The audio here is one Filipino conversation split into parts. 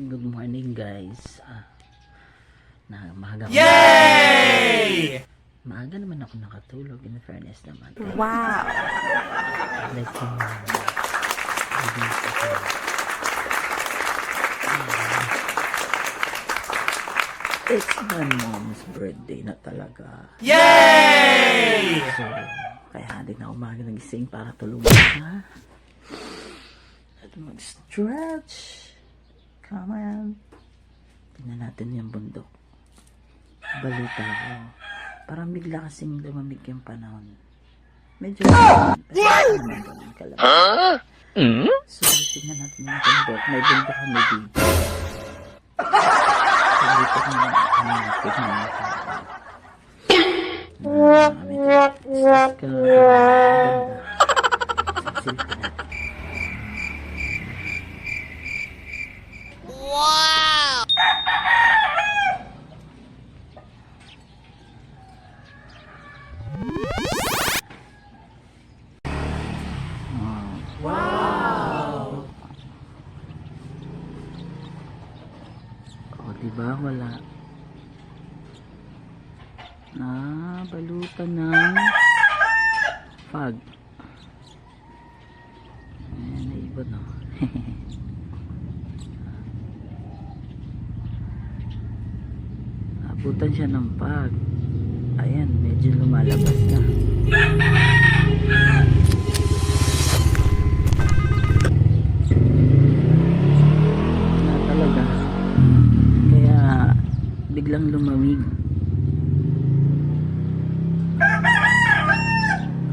Good morning guys. Maaga. Yay! Maaga naman ako nakatulog, in fairness naman. Wow! Like it's my mom's birthday na talaga. Yay! So, kaya din na umaga nagising para tulungan na. At mag-stretch. Come on. Tingnan natin yung bundok. Balita ko. Parang bigla kasing lumamig yung panahon. Medyo so, tingnan natin yung bundok. May bundok kami dito. So, dito kami tingnan natin. Wow! Wow! O, diba? Wala. Balutan ng fog. Ayan, naibon no. Abutan siya ng fog. Ayan, medyo lumalabas na. Talaga. Kaya biglang lumamig.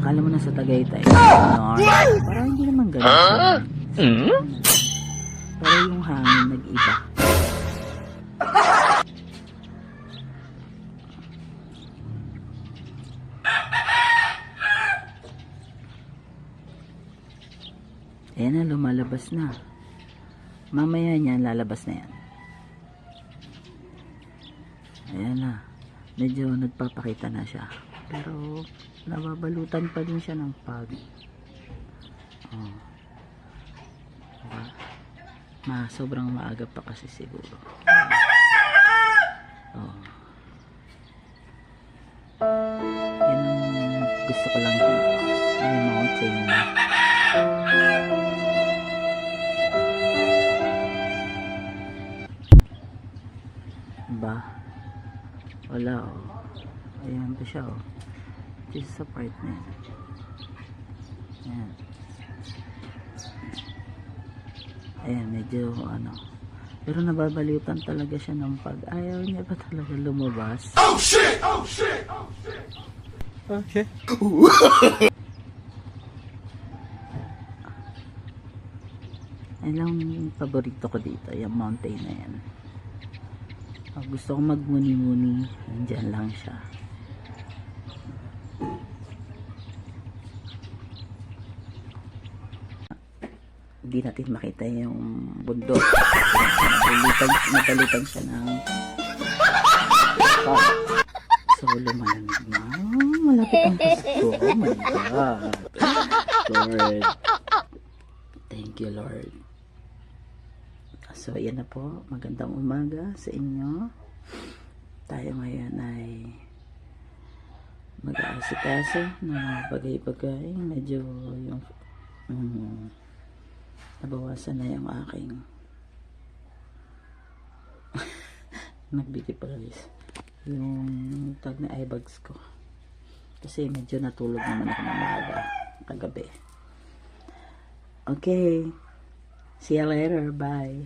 Akala mo na sa Tagaytay. Parang hindi naman ganun. Pero yung hangin nag-iba. Ayan na, lumalabas na. Mamaya niyan, lalabas na yan. Ayan na. Medyo nagpapakita na siya. Pero, nababalutan pa din siya ng fog. Oh. Diba? Sobrang maaga pa kasi siguro. Oh. Yan ang gusto ko lang dito. May mountain. Ba? Wala oh. Ayan pa siya oh. Just sa part na yan. Ayan. Ayan, medyo ano. Pero nababalitan talaga siya ng pag. Ayaw niya ba talaga lumabas? Oh shit! Oh shit! Oh shit! Okay. Ayan lang paborito ko dito. Yung mountain na yan. Pag gusto ko magmuni-muni, nandyan lang siya. Hindi natin makita yung bundok. Nabalitan siya ng fog. So, lumalamig na. Malapit ang Pasko. Oh my God. Lord. Thank you, Lord. So, ayan na po. Magandang umaga sa inyo. Tayo ngayon ay mag-aasikaso ng mga bagay-bagay. Medyo yung nabawasan na yung aking nag-beautifulness yung tag na eye bags ko kasi medyo natulog naman ako ng maaga kagabi. Okay, see you later, bye.